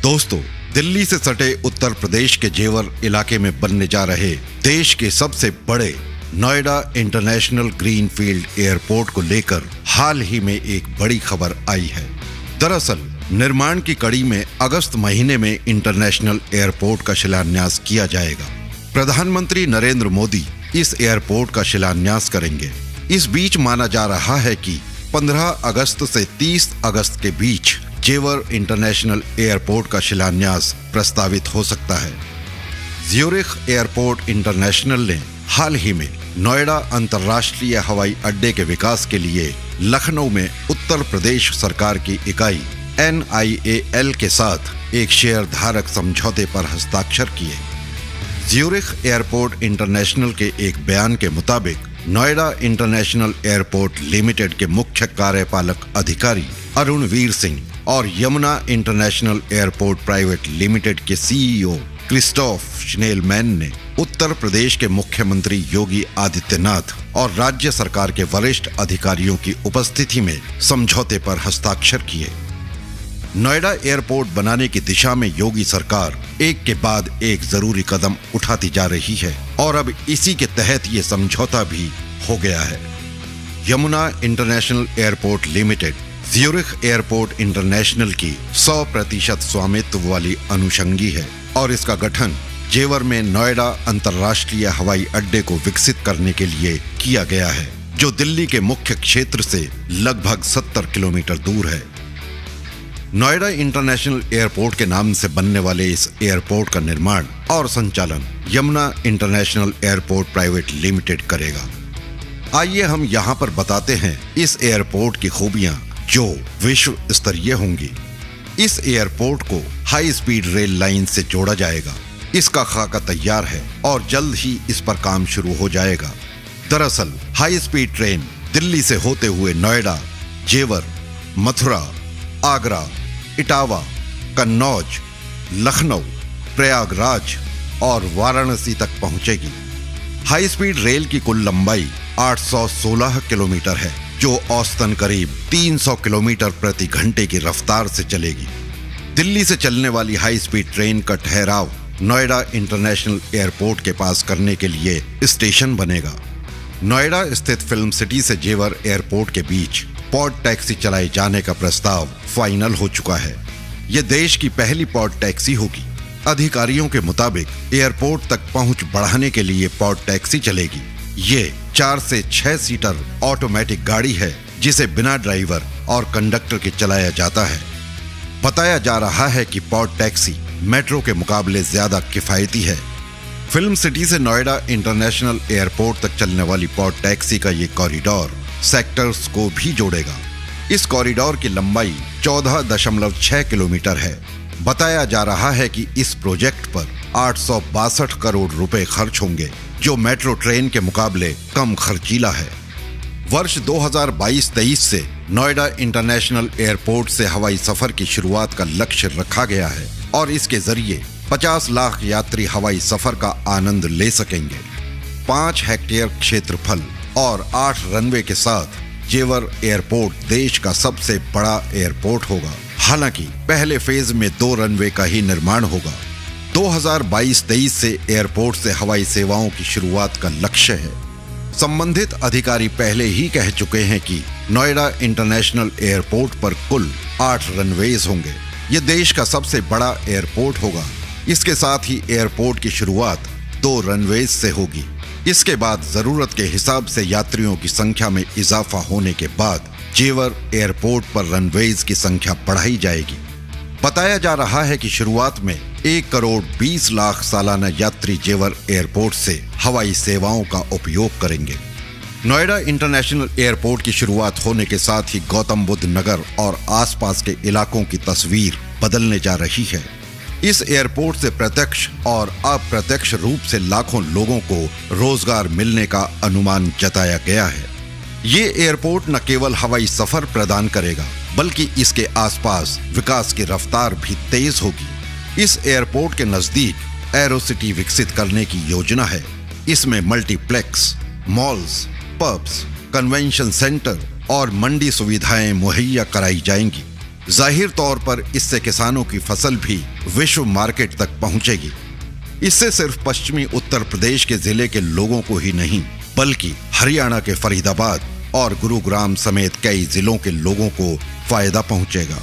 दोस्तों, दिल्ली से सटे उत्तर प्रदेश के जेवर इलाके में बनने जा रहे देश के सबसे बड़े नोएडा इंटरनेशनल ग्रीनफील्ड एयरपोर्ट को लेकर हाल ही में एक बड़ी खबर आई है। दरअसल निर्माण की कड़ी में अगस्त महीने में इंटरनेशनल एयरपोर्ट का शिलान्यास किया जाएगा। प्रधानमंत्री नरेंद्र मोदी इस एयरपोर्ट का शिलान्यास करेंगे। इस बीच माना जा रहा है कि 15 अगस्त से 30 अगस्त के बीच जेवर इंटरनेशनल एयरपोर्ट का शिलान्यास प्रस्तावित हो सकता है। ज्यूरिख एयरपोर्ट इंटरनेशनल ने हाल ही में नोएडा अंतर्राष्ट्रीय हवाई अड्डे के विकास के लिए लखनऊ में उत्तर प्रदेश सरकार की इकाई NIAL के साथ एक शेयर धारक समझौते पर हस्ताक्षर किए। ज्यूरिख एयरपोर्ट इंटरनेशनल के एक बयान के मुताबिक नोएडा इंटरनेशनल एयरपोर्ट लिमिटेड के मुख्य कार्यपालक अधिकारी अरुण वीर सिंह और Yamuna international airport private limited के CEO क्रिस्टोफ श्नेलमैन ने उत्तर प्रदेश के मुख्यमंत्री योगी आदित्यनाथ और राज्य सरकार के वरिष्ठ अधिकारियों की उपस्थिति में समझौते पर हस्ताक्षर किए। नोएडा एयरपोर्ट बनाने की दिशा में योगी सरकार एक के बाद एक जरूरी कदम उठाती जा रही है और अब इसी के तहत ये समझौता भी हो गया है। Yamuna international airport limited Zurich airport international की 100% स्वामित्व वाली अनुषंगी है और इसका गठन जेवर में नोएडा अंतर्राष्ट्रीय हवाई अड्डे को विकसित करने के लिए किया गया है, जो दिल्ली के मुख्य क्षेत्र से लगभग 70 किलोमीटर दूर है। नोएडा इंटरनेशनल एयरपोर्ट के नाम से बनने वाले इस एयरपोर्ट का निर्माण और संचालन Yamuna international airport private limited करेगा। आइए हम यहाँ पर बताते हैं इस एयरपोर्ट की खूबियां जो विश्व स्तरीय होंगी। इस एयरपोर्ट को हाई स्पीड रेल लाइन से जोड़ा जाएगा। इसका खाका तैयार है और जल्द ही इस पर काम शुरू हो जाएगा। दरअसल हाई स्पीड ट्रेन दिल्ली से होते हुए नोएडा, जेवर, मथुरा, आगरा, इटावा, कन्नौज, लखनऊ, प्रयागराज और वाराणसी तक पहुंचेगी। हाई स्पीड रेल की कुल लंबाई 816 किलोमीटर है, जो औसतन करीब 300 किलोमीटर प्रति घंटे की रफ्तार से चलेगी। दिल्ली से चलने वाली हाई स्पीड ट्रेन का ठहराव नोएडा इंटरनेशनल एयरपोर्ट के पास करने के लिए स्टेशन बनेगा। नोएडा स्थित फिल्म सिटी से जेवर एयरपोर्ट के बीच पॉड टैक्सी चलाए जाने का प्रस्ताव फाइनल हो चुका है। यह देश की पहली पॉड टैक्सी होगी। अधिकारियों के मुताबिक एयरपोर्ट तक पहुंच बढ़ाने के लिए पॉड टैक्सी चलेगी। ये 4 से 6 सीटर ऑटोमेटिक गाड़ी है, जिसे बिना ड्राइवर और कंडक्टर के चलाया जाता है। बताया जा रहा है कि पॉड टैक्सी मेट्रो के मुकाबले ज्यादा किफायती है। फिल्म सिटी से नोएडा इंटरनेशनल एयरपोर्ट तक चलने वाली पॉड टैक्सी का ये कॉरिडोर सेक्टर्स को भी जोड़ेगा। इस कॉरिडोर की लंबाई 14.6 किलोमीटर है। बताया जा रहा है कि इस प्रोजेक्ट पर 862 करोड़ रुपए खर्च होंगे, जो मेट्रो ट्रेन के मुकाबले कम खर्चीला है। वर्ष 2022-23 से नोएडा इंटरनेशनल एयरपोर्ट से हवाई सफर की शुरुआत का लक्ष्य रखा गया है और इसके जरिए 50 लाख यात्री हवाई सफर का आनंद ले सकेंगे। 5 हेक्टेयर क्षेत्रफल और 8 रनवे के साथ जेवर एयरपोर्ट देश का सबसे बड़ा एयरपोर्ट होगा। हालांकि पहले फेज में 2 रनवे का ही निर्माण होगा। 2022-23 से एयरपोर्ट से हवाई सेवाओं की शुरुआत का लक्ष्य है। संबंधित अधिकारी पहले ही कह चुके हैं कि नोएडा इंटरनेशनल एयरपोर्ट पर कुल 8 रनवेज होंगे। ये देश का सबसे बड़ा एयरपोर्ट होगा। इसके साथ ही एयरपोर्ट की शुरुआत 2 रनवेज से होगी। इसके बाद जरूरत के हिसाब से यात्रियों की संख्या में इजाफा होने के बाद जेवर एयरपोर्ट पर रनवेज की संख्या बढ़ाई जाएगी। बताया जा रहा है कि शुरुआत में 1 करोड़ 20 लाख सालाना यात्री जेवर एयरपोर्ट से हवाई सेवाओं का उपयोग करेंगे। नोएडा इंटरनेशनल एयरपोर्ट की शुरुआत होने के साथ ही गौतम बुद्ध नगर और आसपास के इलाकों की तस्वीर बदलने जा रही है। इस एयरपोर्ट से प्रत्यक्ष और अप्रत्यक्ष रूप से लाखों लोगों को रोजगार मिलने का अनुमान जताया गया है। ये एयरपोर्ट न केवल हवाई सफर प्रदान करेगा, बल्कि इसके आसपास विकास की रफ्तार भी तेज होगी। इस एयरपोर्ट के नजदीक एरो सिटी विकसित करने की योजना है। इसमें multiplex, malls, pubs, convention centre और मंडी सुविधाएं मुहैया कराई जाएंगी। जाहिर तौर पर इससे किसानों की फसल भी विश्व मार्केट तक पहुंचेगी। इससे सिर्फ पश्चिमी उत्तर प्रदेश के जिले के लोगों को ही नहीं, बल्कि हरियाणा के फरीदाबाद और गुरुग्राम समेत कई जिलों के लोगों को फायदा पहुंचेगा।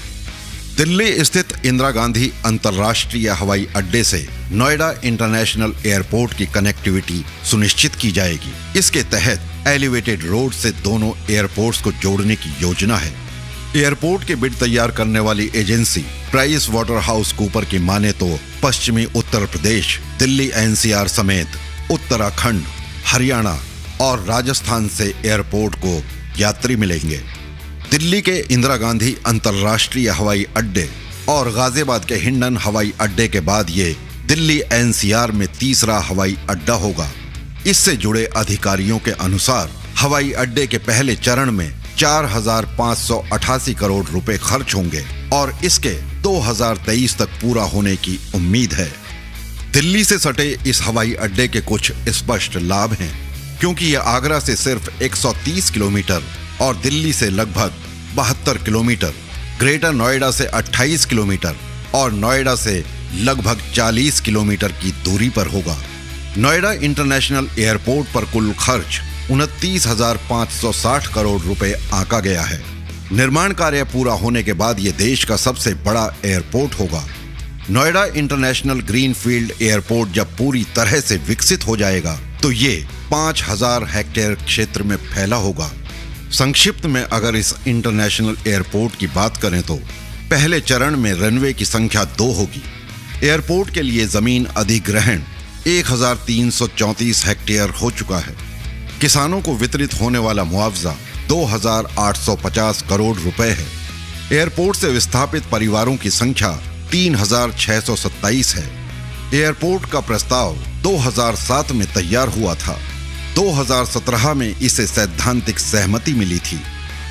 दिल्ली स्थित इंदिरा गांधी अंतर्राष्ट्रीय हवाई अड्डे से नोएडा इंटरनेशनल एयरपोर्ट की कनेक्टिविटी सुनिश्चित की जाएगी। इसके तहत एलिवेटेड रोड से दोनों एयरपोर्ट्स को जोड़ने की योजना है। एयरपोर्ट के बिड तैयार करने वाली एजेंसी प्राइस वाटरहाउस कूपर की माने तो पश्चिमी उत्तर प्रदेश, दिल्ली एनसीआर समेत उत्तराखंड, हरियाणा और राजस्थान से एयरपोर्ट को यात्री मिलेंगे। दिल्ली के इंदिरा गांधी अंतर्राष्ट्रीय हवाई अड्डे और गाजियाबाद के हिंडन हवाई अड्डे के बाद ये दिल्ली एनसीआर में तीसरा हवाई अड्डा होगा। इससे जुड़े अधिकारियों के अनुसार हवाई अड्डे के पहले चरण में 4,588 करोड़ रुपए खर्च होंगे और इसके 2023 तक पूरा होने की उम्मीद है। दिल्ली से सटे इस हवाई अड्डे के कुछ स्पष्ट लाभ हैं, क्योंकि यह आगरा से सिर्फ 130 किलोमीटर और दिल्ली से लगभग 72 किलोमीटर, ग्रेटर नोएडा से 28 किलोमीटर और नोएडा से लगभग 40 किलोमीटर की दूरी पर होगा। नोएडा इंटरनेशनल एयरपोर्ट पर कुल खर्च 29,560 करोड़ रुपए आंका गया है। निर्माण कार्य पूरा होने के बाद यह देश का सबसे बड़ा एयरपोर्ट होगा। नोएडा इंटरनेशनल ग्रीनफील्ड एयरपोर्ट जब पूरी तरह से विकसित हो जाएगा तो ये 5,000 हेक्टेयर क्षेत्र में फैला होगा। संक्षिप्त में अगर इस इंटरनेशनल एयरपोर्ट की बात करें तो पहले चरण में रनवे की संख्या 2 होगी। एयरपोर्ट के लिए जमीन अधिग्रहण 1,334 हेक्टेयर हो चुका है। किसानों को वितरित होने वाला मुआवजा 2,850 करोड़ रुपए है। एयरपोर्ट से विस्थापित परिवारों की संख्या 3,627 है। एयरपोर्ट का प्रस्ताव 2007 में तैयार हुआ था। 2017 में इसे सैद्धांतिक सहमति मिली थी।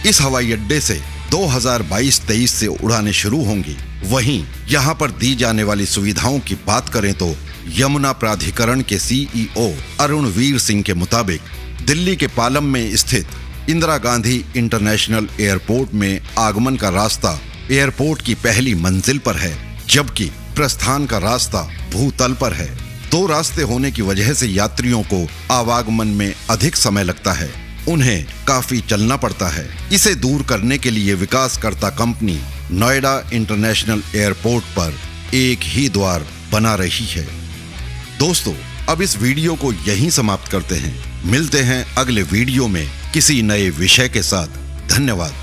इस हवाई अड्डे से 2022-23 से उड़ानें शुरू होंगी। वहीं यहां पर दी जाने वाली सुविधाओं की बात करें तो यमुना प्राधिकरण के सीईओ अरुण वीर सिंह के मुताबिक दिल्ली के पालम में स्थित इंदिरा गांधी इंटरनेशनल एयरपोर्ट में आगमन का रास्ता एयरपोर्ट की पहली मंजिल पर है, जबकि प्रस्थान का रास्ता भूतल पर है। 2 रास्ते होने की वजह से यात्रियों को आवागमन में अधिक समय लगता है, उन्हें काफी चलना पड़ता है। इसे दूर करने के लिए विकासकर्ता कंपनी नोएडा इंटरनेशनल एयरपोर्ट पर एक ही द्वार बना रही है। दोस्तों, अब इस वीडियो को यहीं समाप्त करते हैं। मिलते हैं अगले वीडियो में किसी नए विषय के साथ। धन्यवाद।